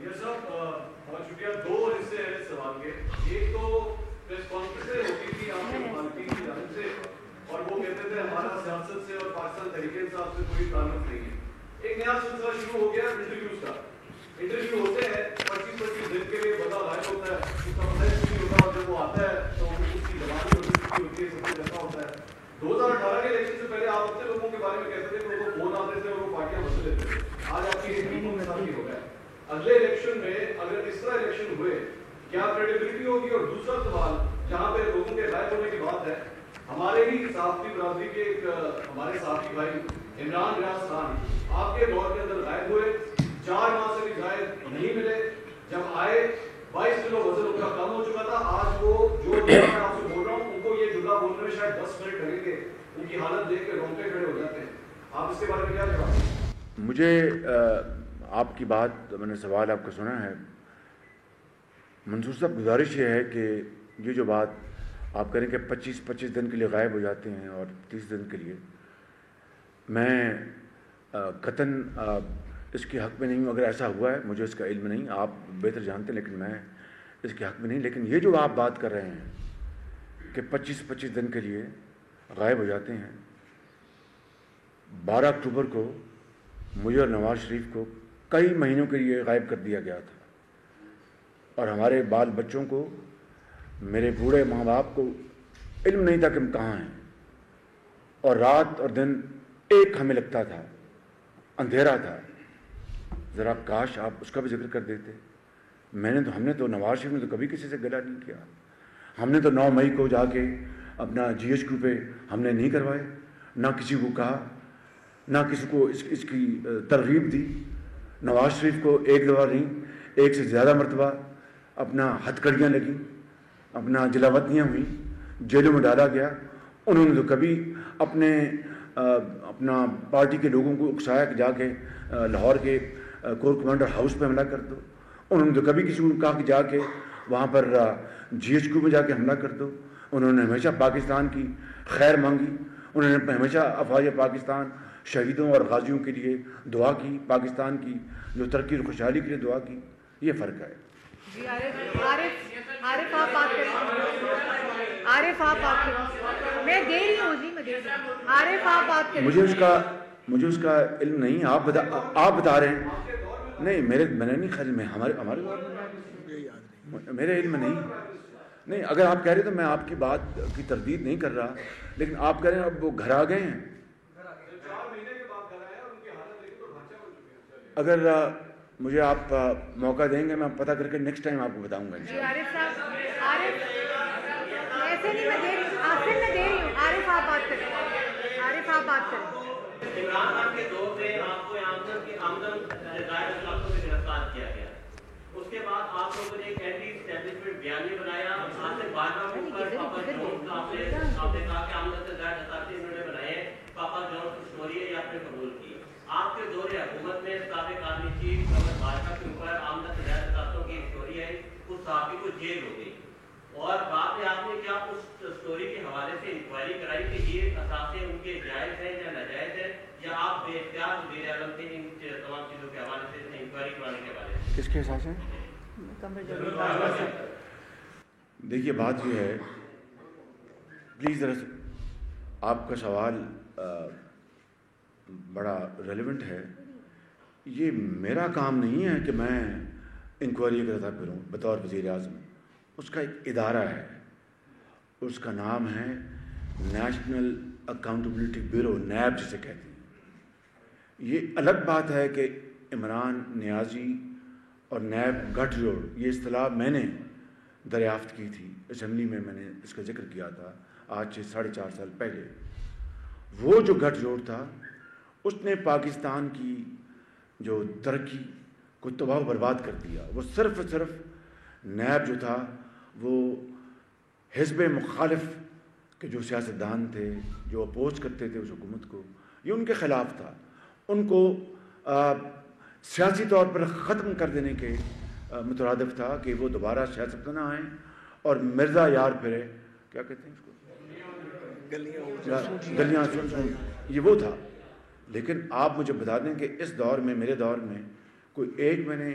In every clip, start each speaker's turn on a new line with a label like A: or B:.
A: یہ صاحب بہت شکریہ. دو حصے ہیں اس سوال کے. ایک تو پریس کانفرنسیں ہوتی تھی آپ کے مخالفین کی جانب سے اور وہ کہتے تھے ہمارا سیاست سے اور پاکستان تحریک انصاف سے کوئی تعلق نہیں ہے. ایک نیا سلسلہ شروع ہو گیا انٹرویوز کا. انٹرویو ہوتے ہیں 25 دن کے لیے بندہ غائب ہوتا ہے, اس کا پتہ ہی نہیں ہوتا, اور جب وہ آتا ہے تو اس کی زبان ہوتی ہے, سب کچھ ایسا ہوتا ہے. 2018 کے الیکشن سے پہلے آپ اپنے لوگوں کے بارے میں کہتے تھے کہ ان کو فون آتے تھے اور وہ پارٹیاں بدل لیتے تھے. آج آپ کی ایک میٹنگ مثال کی ہو گیا. اگلے الیکشن میں اگر اس طرح الیکشن ہوئے کیا کریڈیبلٹی ہوگی؟ اور دوسرا سوال جہاں پہ لوگوں کے غائب ہونے کی بات ہے, ہمارے ہی صحافتی برادری کے ایک ہمارے صحافی بھائی عمران ریاض خان آپ کے دور کے اندر غائب ہوئے, 4 ماہ سے بھی غائب نہیں ملے. جب آئے 22 کلو وزن ان کا کم ہو چکا تھا. آج وہ جو میں آپ سے بول رہا ہوں ان کو یہ جملہ بولنے میں شاید 10 منٹ لگیں گے. ان کی حالت دیکھ کے رونگٹے کھڑے ہو جاتے ہیں. آپ اس کے بارے میں کیا جواب؟
B: مجھے آپ کی بات, میں نے سوال آپ کا سنا ہے. منصور صاحب, گزارش یہ ہے کہ یہ جو بات آپ کریں کہ 25 دن کے لیے غائب ہو جاتے ہیں اور 30 دن کے لیے, میں قطعاً اس کے حق میں نہیں ہوں. اگر ایسا ہوا ہے مجھے اس کا علم نہیں, آپ بہتر جانتے ہیں, لیکن میں اس کے حق میں نہیں. لیکن یہ جو آپ بات کر رہے ہیں کہ 25 دن کے لیے غائب ہو جاتے ہیں, 12 اکتوبر کو مجھے اور نواز شریف کو کئی مہینوں کے لیے غائب کر دیا گیا تھا, اور ہمارے بال بچوں کو, میرے بوڑھے ماں باپ کو علم نہیں تھا کہ ہم کہاں ہیں, اور رات اور دن ایک ہمیں لگتا تھا, اندھیرا تھا. ذرا کاش آپ اس کا بھی ذکر کر دیتے. ہم نے تو نواز شریف نے تو کبھی کسی سے گلا نہیں کیا. ہم نے تو 9 مئی کو جا کے اپنا GHQ پہ ہم نے نہیں کروائے, نہ کسی کو کہا, نہ کسی کو اس کی ترغیب دی. نواز شریف کو ایک دفعہ نہیں, ایک سے زیادہ مرتبہ اپنا ہتھ کڑیاں لگیں, اپنا جلاوطنیاں ہوئیں, جیلوں میں ڈالا گیا. انہوں نے تو کبھی اپنا پارٹی کے لوگوں کو اکسایا کہ جا کے لاہور کے کور کمانڈر ہاؤس پہ حملہ کر دو. انہوں نے تو کبھی کسی کو کہا کہ جا کے وہاں پر GHQ میں جا کے حملہ کر دو. انہوں نے ہمیشہ پاکستان کی خیر مانگی. انہوں نے ہمیشہ افواج پاکستان, شہیدوں اور غازیوں کے لیے دعا کی, پاکستان کی جو ترقی اور خوشحالی کے لیے دعا کی. یہ فرق ہے.
C: جی عارف آپ بات کریں. عارف آپ بات کریں. میں دے رہی ہوں جی, میں دے رہی ہوں. عارف آپ بات کریں.
B: مجھے اس کا علم نہیں. آپ بتا رہے ہیں. نہیں, میں نے نہیں خیال میں ہمارے میرے علم نہیں. اگر آپ کہہ رہے تو میں آپ کی بات کی تردید نہیں کر رہا, لیکن آپ کہہ رہے ہیں اب وہ گھر آ گئے ہیں. اگر مجھے آپ موقع دیں گے میں پتہ کر کے نیکسٹ ٹائم آپ کو بتاؤں گا.
C: عارف صاحب, عارف ایسے نہیں, میں دے رہی ہوں. آصف میں دے رہی ہوں. عارف آپ بات کریں. عارف آپ بات کریں.
D: عمران خان کے دور میں آپ کو آمدن غیر علاقوں میں گرفتار کیا گیا. اس کے بعد آپ لوگوں نے ایک اینٹی اسٹیبلشمنٹ بیانیہ بنایا. آج سے 12 پر پاپا جون کا آپ نے کہا کہ آمدن سے غیر علاقے انہوں نے بنائے ہیں. پاپا جون کی اسٹوری ہے, یہ آپ نے قبول کی. آپ کے دور حکومت میں سابق آرمی چیف محمد بادشاہ کے اوپر آمدن سے غیر علاقوں کی اسٹوری ہے. اس صحافی کو جیل ہو گئی, اور بعد میں آپ نے کیا اس اسٹوری کے حوالے سے انکوائری کرائی کہ یہ اثاثے ان کے جائز ہیں یا ناجائز ہیں, یا آپ بے اختیار زیر علم تھے ان تمام چیزوں کے حوالے سے انکوائری کرانے کے حوالے سے؟
B: کس کے حساب سے؟ دیکھیے بات یہ ہے, پلیز ذرا آپ کا سوال بڑا ریلیونٹ ہے. یہ میرا کام نہیں ہے کہ میں انکوائری کرتا پھروں بطور وزیر اعظم. اس کا ایک ادارہ ہے, اس کا نام ہے نیشنل اکاؤنٹیبلٹی بیورو, نیب جسے کہتے ہیں. یہ الگ بات ہے کہ عمران نیازی اور نیب گٹھ جوڑ, یہ اصطلاح میں نے دریافت کی تھی اسمبلی میں نے اس کا ذکر کیا تھا آج سے 4.5 سال پہلے. وہ جو گٹھ جوڑ تھا اس نے پاکستان کی جو ترقی کو تباہ و برباد کر دیا. وہ صرف نیب جو تھا وہ حزب مخالف کے جو سیاستدان تھے, جو اپوز کرتے تھے اس حکومت کو, یہ ان کے خلاف تھا. ان کو سیاسی طور پر ختم کر دینے کے مترادف تھا کہ وہ دوبارہ سیاست میں نہ آئیں اور مرزا یار پھرے, کیا کہتے ہیں اس کو, گلیاں سن, یہ وہ تھا. لیکن آپ مجھے بتا دیں کہ اس دور میں, میرے دور میں, کوئی ایک میں نے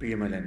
B: PMLN,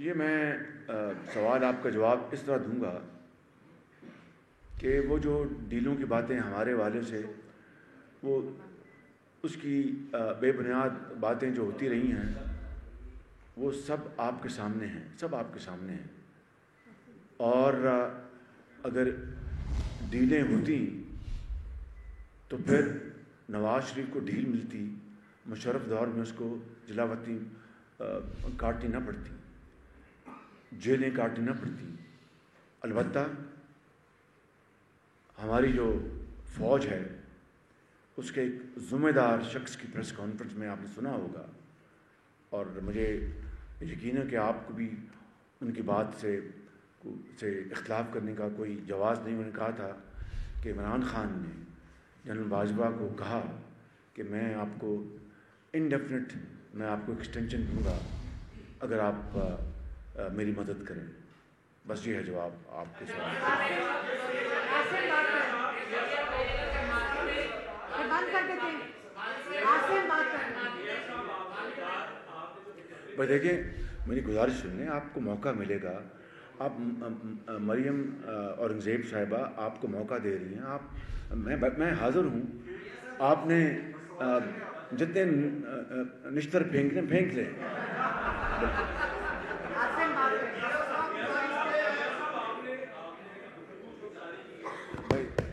B: یہ میں سوال آپ کا جواب اس طرح دوں گا کہ وہ جو ڈیلوں کی باتیں ہمارے والے سے، وہ اس کی بے بنیاد باتیں جو ہوتی رہی ہیں وہ سب آپ کے سامنے ہیں، سب آپ کے سامنے ہیں. اور اگر ڈیلیں ہوتی تو پھر نواز شریف کو ڈھیل ملتی، مشرف دور میں اس کو جلاوطنی کاٹنی نہ پڑتی، جیلیں کاٹنی نہ پڑتی. البتہ ہماری جو فوج ہے اس کے ایک ذمہ دار شخص کی پریس کانفرنس میں آپ نے سنا ہوگا، اور مجھے یقین ہے کہ آپ کو بھی ان کی بات سے اختلاف کرنے کا کوئی جواز نہیں. انہوں نے کہا تھا کہ عمران خان نے جنرل باجوہ کو کہا کہ میں آپ کو انڈیفینٹ میں آپ کو ایکسٹینشن دوں گا اگر آپ میری مدد کریں. بس یہ ہے جواب آپ کے سوال. بھائی دیکھیں، میری گزارش سنیں، آپ کو موقع ملے گا. آپ مریم اورنگزیب صاحبہ آپ کو موقع دے رہی ہیں. آپ میں حاضر ہوں. آپ نے جتنے نشتر پھینک لیں.